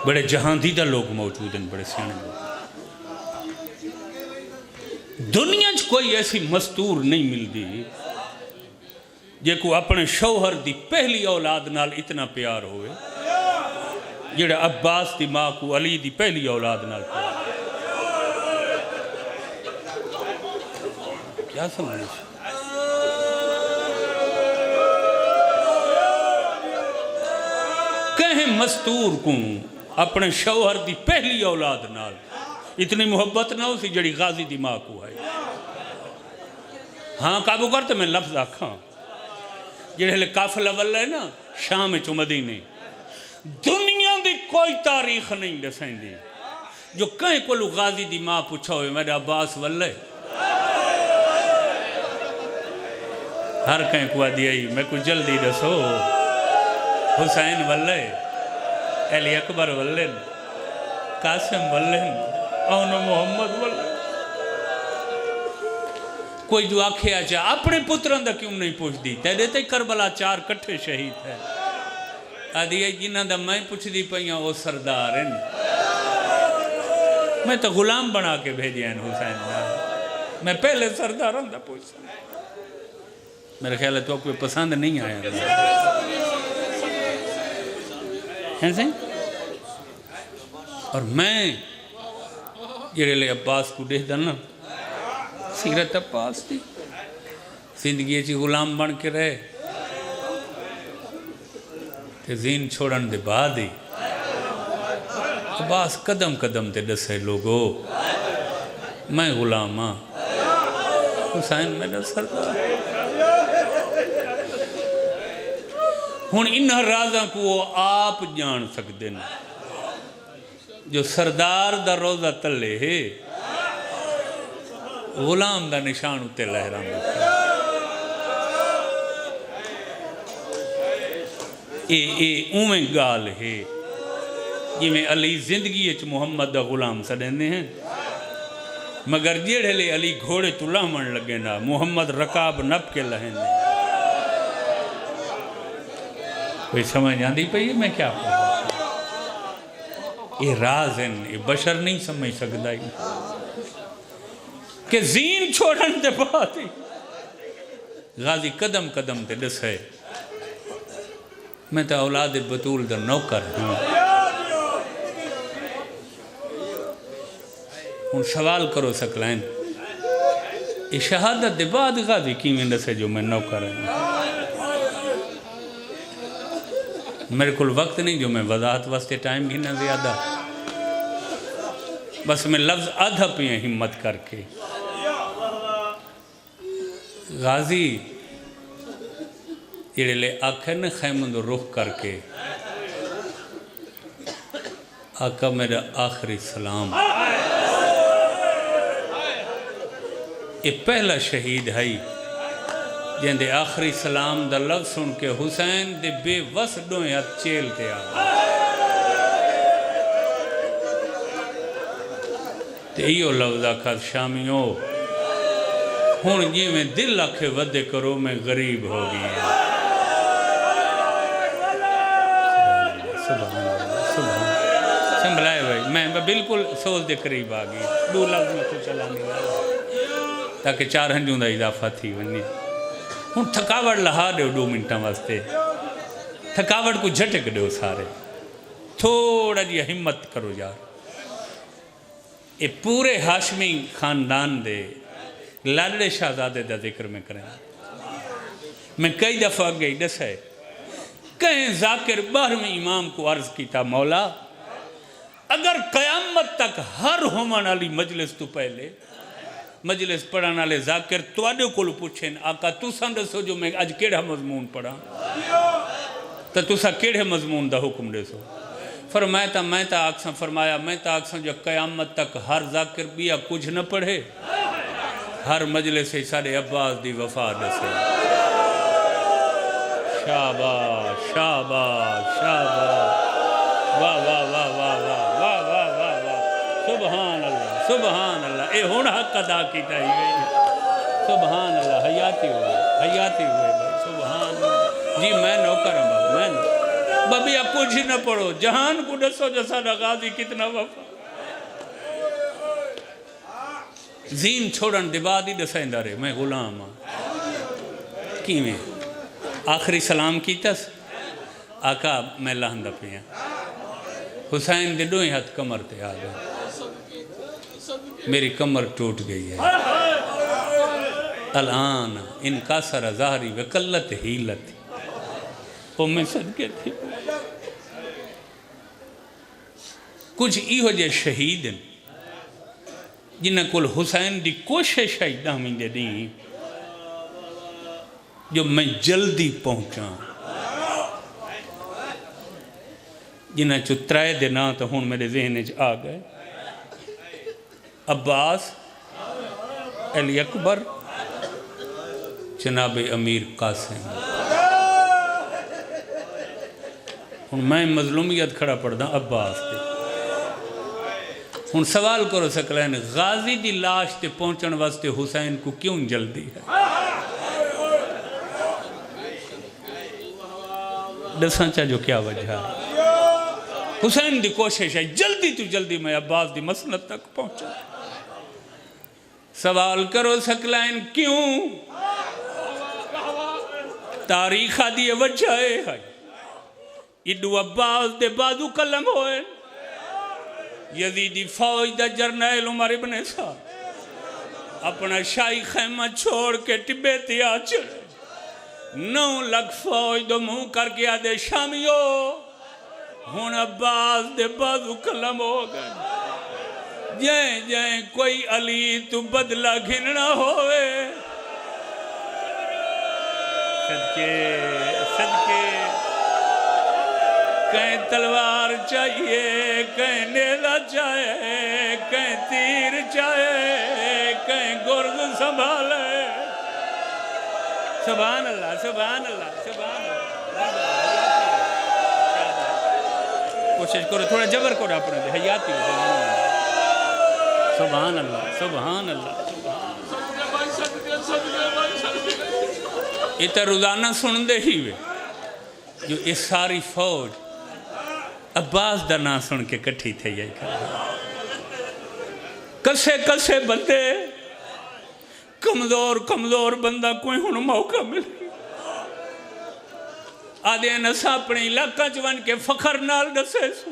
بڑے جہاندیدہ لوگ موجود ہیں بڑے سیانے لوگ دنیا کوئی ایسی مستور نہیں ملتی جے کو اپنے شوہر دی پہلی اولاد نال اتنا پیار ہوئے جڑا عباس دی ماں کو علی دی پہلی اولاد نال پیار کیا سمجھے کہیں مستور کو اپنے شوہر دی پہلی اولاد نال اتنی محبت نہ ہو سی جڑی غازی دی ماں کو ہے ہاں قابو کرتے میں لفظ آکھاں جڑے لے قافلہ واللہ ہے نا شام چو مدینے دنیا دی کوئی تاریخ نہیں دسیں دی جو کہیں کو لو غازی دی ماں پوچھا ہوئے میرے عباس واللہ ہر کہیں کو دیا ہی میں کچھ جلدی دسو حسین واللہ علی اکبر واللہ قاسم واللہ اون محمد واللہ کوئی جو آکھے آجا اپنے پتران دا کیوں نہیں پوچھ دی تیرے تے کربلا 4 کٹھے شہید ہے آدھی ہے جنہ دا میں پوچھ دی پہیاں وہ سردار ہیں میں تو غلام بنا کے بھیجیا ہیں حسین دا میں پہلے سرداران دا پوچھ سکتا میرے خیال ہے تو کوئی پسند نہیں آیا ہیں سے اور میں جڑے لے عباس کو دیکھ دنا سیرت عباس دی زندگی چی غلام بن کے رہے تے زین چھوڑن دے بعد ہی عباس قدم قدم تے دسے لوگو میں غلام ہاں حسین میرا سردار ہن ان رازاں کو وہ آپ جان سکتے ہیں جو سردار دا روزہ تلے ہے غلام دا نشان اتے لہرام اومیں گال ہے جی میں علی زندگی اچ محمد دا غلام سڑھنے ہیں مگر جیڑے لے علی گھوڑے تو لہمن لگے نا محمد رکاب نب کے لہنے کوئی سمجھ آندی پہی میں کیا پڑھا یہ راز ہیں یہ بشر نہیں سمجھ سکتا ہی کہ زین چھوڑن دے بات ہی غازی قدم قدم تے دس ہے میں تا اولاد بطول در نوکر ہوں ان سوال کرو سکلائن یہ شہادت دے بعد غازی کی میں دس ہے جو میں نوکر ہوں میرے کو وقت نہیں جو میں وضاحت واسطے ٹائم گھنا زیادہ، بس میں لفظ آدھا پہ ہمت کر کے غازی جڑے لے آکھے نا خیمند رخ کر کے آقا میرا آخری سلام، یہ پہلا شہید ہے جن دے آخری سلام دا لفظ سن کے حسین دے بے وس ڈوئیں ہاتھ چیل تے آگا تے ایو لفظ آکھا شامیوں ہون جی میں دل آکھے ودے کرو میں غریب ہو گیا۔ سبحان اللہ سبحان اللہ سنبھلائے بھائی میں بالکل سوز دے قریب آگئی دو لفظ میں تو چلا نہیں رہا تاکہ چار ہنجوں دا اضافہ تھی ونی ہوں تھکاوٹ لہا دے 2 منٹاں واسطے تھکاوٹ کو جھٹک دے سارے تھوڑا جی ہمت کرو یار یہ پورے ہاشمی خاندان دے لاڈلے شہزادے دا ذکر میں کریں میں کئی دفعہ گئی دس ہے کہیں ذاکر 12ویں امام کو عرض کیتا مولا اگر قیامت تک ہر ہومن علی مجلس تو پہلے مجلس پڑھانا لے ذاکر توڑے کو پوچھیں آقا تو سندسو جو میں آج کیڑا مضمون پڑھا تو تسا کیڑے مضمون دا حکم دے سو فرمایا میں تا آکساں فرمایا میں تا آکساں جو قیامت تک ہر ذاکر بیا کچھ نہ پڑھے ہر مجلس سے سارے عباس دی وفا دسے شاباش شاباش شاباش واہ واہ واہ واہ واہ واہ واہ واہ واہ سبحان اللہ سبحان اللہ اے ہون حق ادا کیتا ہی گئی سبحان اللہ حیاتی ہوئے سبحان اللہ جی میں نوکر ہوں میں بابی آپ کچھ نہ پڑھو جہان کو دسو جیسا غازی کتنا وفا زین چھوڑن دبادی دسائیں دارے میں غلام ہوں کی میں آخری سلام کی تس آقا میں لہندہ پہ حسین دے دوئیں ہاتھ کمر تے آ گئے میری کمر ٹوٹ گئی ہے الان انکاسر ظاہری وقلت حیلت وہ میں صدقے تھی کچھ ایہو جے شہید جنہ کل حسین دی کوشش ہے دامین دے دیں جو میں جلدی پہنچا جنہ چو ترائے دینا تو ہون میرے ذہن آ گئے عباس علی اکبر جناب امیر قاسم ہون میں مظلومیت کھڑا پڑھدا عباس دے ہون سوال کرو سکلین غازی دی لاش تے پہنچن واسطے حسین کو کیوں جلدی ہے دساں چاہ جو کیا وجہ ہے حسین دی کوشش ہے جلدی تو جلدی میں عباس دی مسند تک پہنچا سوال کرو سکلائن کیوں تاریخ دی وجہ ہے ایڈو عباس دے بازو کلم ہوئے یزیدی فوج دا جرنیل عمر ابن سعد اپنا شاہی خیمہ چھوڑ کے ٹبے تیا چڑھے 9 لکھ فوج دو منہ کر کے آدھے شامیو ہون عباس دے بازو کلم ہو گئے جائیں جائیں کوئی علی تو بدلہ گھننا ہوئے صدقے کہیں تلوار چاہیے کہیں نیزہ چاہیے کہیں تیر چاہیے کہیں گرد سنبھالے سبحان اللہ سبحان اللہ سبحان اللہ کوشش کرو تھوڑا جبر کرو اپنے دے حیاتی ہو سبحان اللہ سبحان اللہ یہ تو روزانہ سن دے ہی وے جو اس ساری فوج عباس دا نا سن کے کٹھی تھے یہ کسے کسے بندے کمزور بندہ کوئی ہون موقع ملے آدھے نسا اپنے علاقہ چون کے فخر نال دسے سو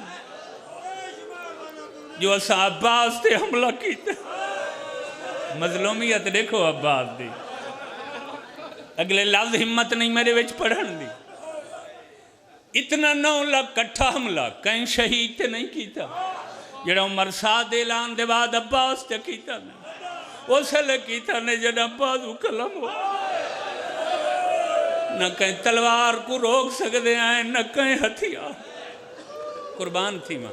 جو اسا عباس تے حملہ کیتے مظلومیت دیکھو عباس دی اگلے لفظ ہمت نہیں میرے وچ پڑھن دی اتنا 9 لاکھ کٹھا حملہ کہیں شہید تے نہیں کیتا جڑا عمر سعد اعلان دے بعد عباس تے کیتا نہیں اسے لے کیتا نہیں جڑا بازو قلم ہو نہ کہیں تلوار کو روک سکتے ہیں نہ کہیں ہتھیار قربان تھی ماں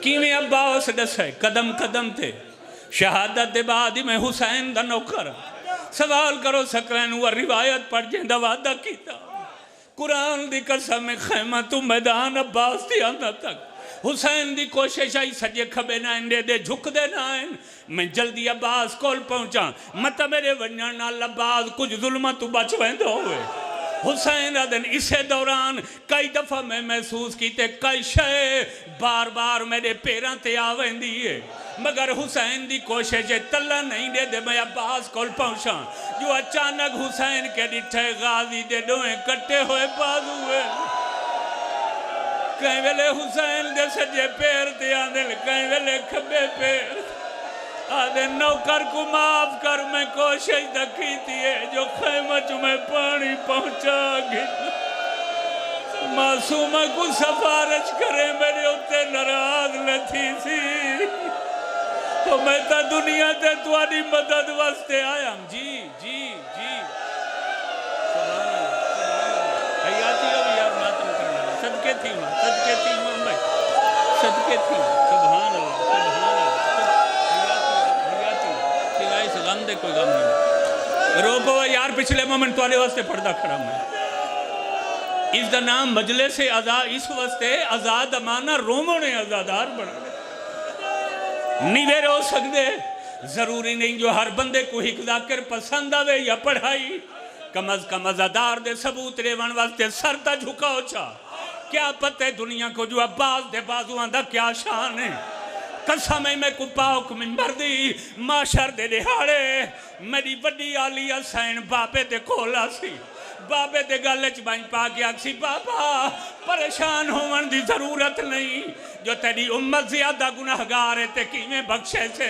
کیویں عباس ڈسے قدم قدم تے شہادت دے بعد میں حسین دا نوکر سوال کرو سکرین وہ روایت پڑھ جائیں دا وعدہ کیتا قرآن دی قسم میں خیمہ تو میدان عباس دی آندہ تک حسین دی کوشش آئی سجے کھبے نہ اندے دے جھک دے نہ آئین میں جلدی عباس کول پہنچا مطا میرے ونجان نال عباس کچھ ظلمت تو بچ ویندو ہوئے حسین ادن اسے دوران کئی دفعہ میں محسوس کیتے کئی شے بار بار میرے پیران تے آوین دیئے مگر حسین دی کوشش تلہ نہیں دے دے میں عباس کول پہنچا جو اچانک حسین کے ڈٹھے غازی دے دوئیں کٹے ہوئے بازو ہوئے کہیں ویلے حسین دے سجے پیر تے آدھل کہیں ویلے کھبے پیر آدھے نوکر کو معاف کر میں کوشش دکھی تھی جو خیمہ جو میں پانی پہنچا گئی معصومہ کو سفارش کرے میرے ہوتے نراز لتھی سی تو میں تا دنیا تے تواری مدد واسطے آیا ہوں جی جی جی حیاتی ہو یار ماتم کرنا صدقے تھی ماں بھائی صدقے تھی سبحان اللہ سبحان اللہ حیاتی سلائی سے غم دے کوئی غم نہیں روکو یار پچھلے مومنٹ توارے واسطے پردہ کھڑا میں اس دا نام مجلس آزاد اس واسطے آزاد امانہ روموں نے آزادار بڑھا نیوے رو سکتے ضروری نہیں جو ہر بندے کو ایک ذاکر پسند آوے یا پڑھائی کم از کم ازادار دے ثبوت ریوان واسطے سر تا جھکاؤ چاہ کیا پتہ ہے دنیا کو جو عباس دے بازوان دا کیا شان ہے قسم میں کو پاک منبر دی معاشر دے دہاڑے میری وڈی آلی حسین بابے دے کھولا سی بابے دے گلچ بائن پا گیا کسی بابا پریشان ہومن دی ضرورت نہیں جو تیری امت زیادہ گناہگار ہے تے کیویں بخشے سے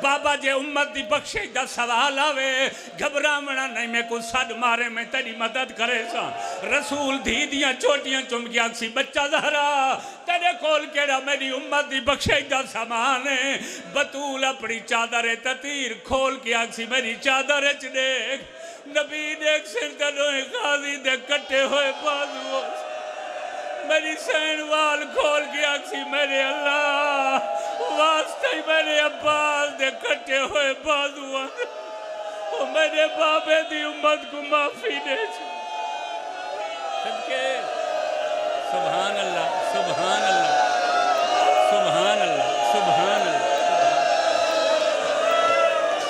بابا جے امت دی بخشے دا سوال آوے گھبرا منا نہیں میں کو صد مارے میں تیری مدد کرے سا رسول دھی دیاں چوٹیاں چم گیا کسی بچہ زہرا تیرے کول کیڑا میری امت دی بخشے دا سامان ہے بطول اپنی چادر تطیر کھول کیا کسی میری چادر دیکھ نبی دیکھ سنتنویں غازی دے کٹے ہوئے بازو میری سین وال کھول گیا کسی میرے اللہ واسطہ ہی میرے عباس دے کٹے ہوئے بازو میرے بابے دی امت کو معافی دے صدقے سبحان اللہ سبحان اللہ سبحان اللہ سبحان اللہ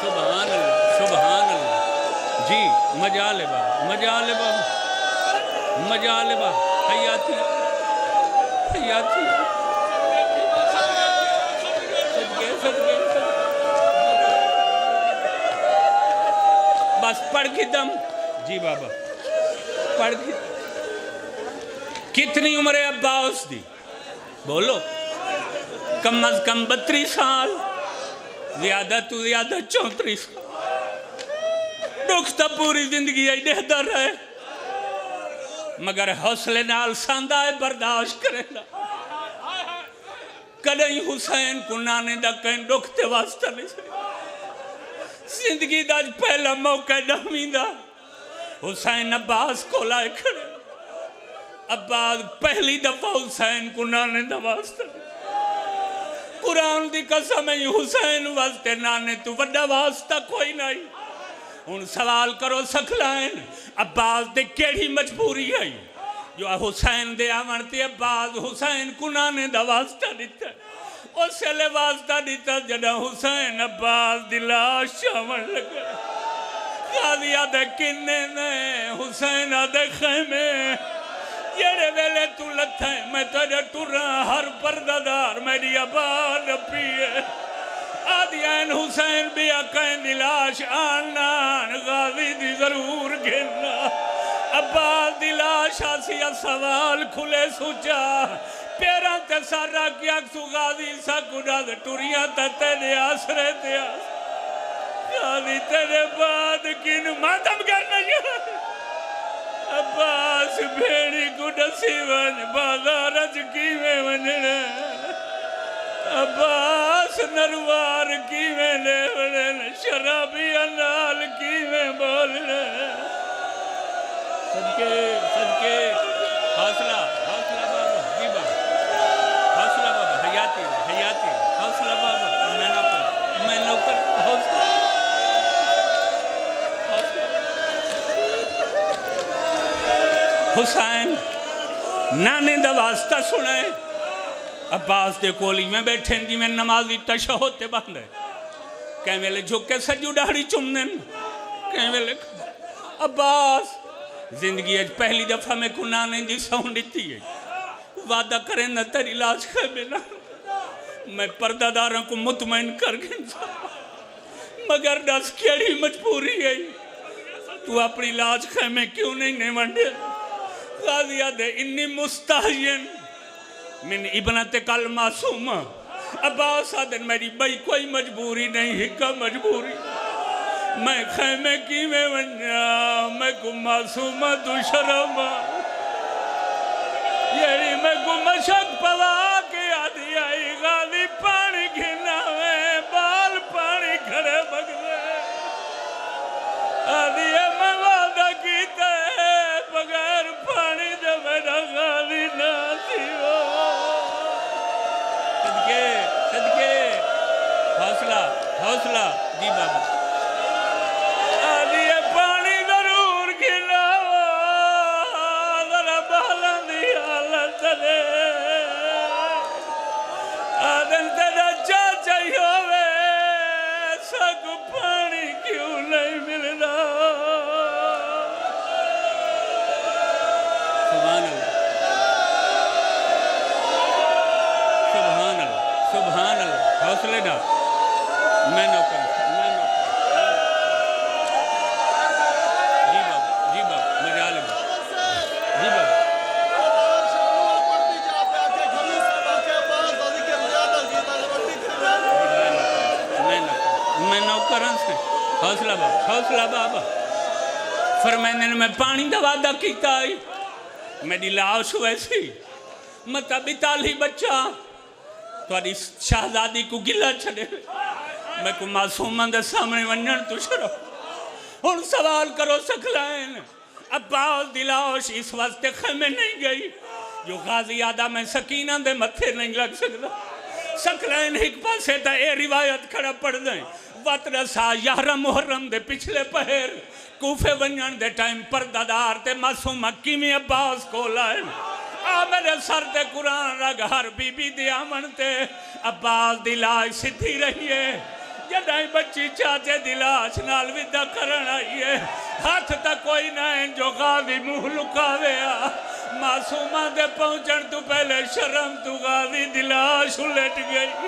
سبحان اللہ سبحان اللہ جی مجالبہ مجالبہ مجالبہ حیاتی حیاتی صدقے صدقے بس پڑھ کی دم جی بابا پڑھ کی کتنی عمر عباس دی بولو کم از کم 32 سال زیادہ تو زیادہ 34 سال دکھتا پوری زندگی ہے دہدر ہے مگر حوصلے نال ساندائے برداشت کرے نا کدیں حسین کو نانے دا کہیں دکھتے واسطہ نہیں سے زندگی دا پہلا موقع نامین دا حسین عباس کو لائے کھڑے عباس پہلی دفعہ حسین کو نانے دا واسطہ قرآن دی قسم ہے حسین واسطے نانے تو وڈا واسطہ کوئی نہیں ان سوال کرو سکلائن عباس دے کیڑی مجبوری ہے جو حسین دے آمنتی عباس حسین کنانے دا واسطہ دیتا ہے اس سے لے واسطہ دیتا جنہ حسین عباس دلاش شامن لگا قاضی آدھے کنے نے حسین آدھے خیمے یڑے ویلے تو لتھا ہے میں تجھے ٹورا ہر پردادار میری عباد پیئے آدھیان حسین بھی آقائیں دلاش آنان غازی دی ضرور گھننا عباس دلاش آسیا سوال کھلے سوچا پیران تے سارا کیا کسو غازی سا کڑا دے ٹوریاں تا تیرے آسرے تے غازی تیرے بعد کن ماتم کرنا عباس بھیڑی کو کو دسی ون بازار کی میں وننا عباس نروار کی میں لے ونن شرابی انال کی میں بولنا صدقے صدقے حوصلہ حوصلہ بابا جی بابا حوصلہ بابا حیاتی حیاتی حوصلہ بابا میں نوکر حوصلہ حسین نانے دا واسطہ سنائے عباس دے کولی میں بیٹھیں جی میں نمازی تشہد تے باندھے کہیں ویلے جھکے سجو ڈاڑی چمنن کہیں ویلے عباس زندگی اج پہلی دفعہ میں کو نانے دی ساؤنڈ تھی ہے وعدہ کریں نہ تیری علاج کر بنا میں پردہ داروں کو مطمئن کر گئے مگر دس کیڑی مجبوری ہے تو اپنی علاج خیمے کیوں نہیں ونڈے غازیہ دے انی مستحین من ابنت کل معصومہ عباس آدن میری بھائی کوئی مجبوری نہیں ہکا مجبوری میں خیمے کی میں ونیا میں کو معصومہ تو شرمہ یہی میں کو مشک پوا کے آدھی آئی غازی پانی گھنا میں بال پانی کھڑے بگزے آدھی میں وعدہ کیتا ہے بغیر پانی دے میرا غازی ناسی ہو صدقے صدقے حوصلہ حوصلہ جی بابا آدھی پانی ضرور گھنا ذرا بالن دی حالت دے آدھن تیرا چاچا ہی ہوئے سگ پانی کیوں نہیں ملنا سبحان اللہ سبحان اللہ سبحان اللہ حوصلے نہ میں نوکر جی بابا جی بابا مجال میں جی بابا میں نوکران سے حوصلہ بابا حوصلہ بابا فرمائنے میں پانی دا وعدہ کیتا آئی میری لاش ویسی مطلب اتالی بچہ تواری شہزادی کو گلہ چھڑے میں کو معصومہ دے سامنے ونجن تو شروع اور سوال کرو سکلائن عباس دی لاش اس واسطے خیمے نہیں گئی جو غازی آدھا میں سکینہ دے متھے نہیں لگ سکتا سکلائن ایک پاسے تا اے روایت کھڑا پڑ دیں وطر سا 11 محرم دے پچھلے پہر کوفے ونجن دے ٹائم پردادار تے معصومہ کیمی عباس کو لائن میرے سر تے قرآن رگ ہر بی بی دی آمن تے عباس دی لاش سدھی رہی ہے جدائیں بچی چاچے دی لاش نال ویدہ کرن آئی ہے ہاتھ تا کوئی نہ ہے جو غازی منہ لکاویا معصومہ دے پہنچن تو پہلے شرم تو غازی دی لاش الٹ گئی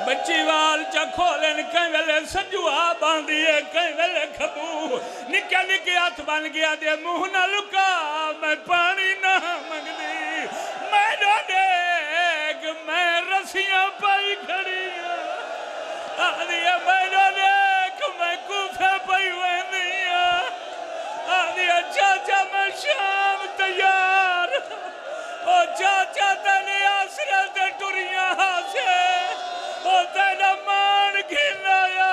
بچی وال چا کھولن کہیں ویلے سجوہ باندھی ہے کہیں ویلے کھبو نکے نکے ہاتھ بان گیا دے منہ نہ لکا میں پانی نہ منگ دی میں نہ دیکھ میں رسیاں پائی کھڑی آدھی میں نہ دیکھ میں کوفے پائی ہوئے نہیں آدھی چاچا میں شام تیار او چاچا تینے آسرت ٹوریاں سے او تینا مان گھنا یا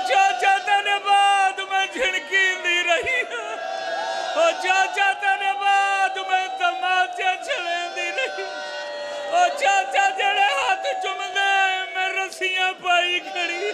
چاچا تینے بعد میں جھڑکی دی رہی اور چاچا تینے بعد میں تماچے چلیں دی رہی اور چاچا جڑے ہاتھ چم دے میں رسیاں پائی کھڑی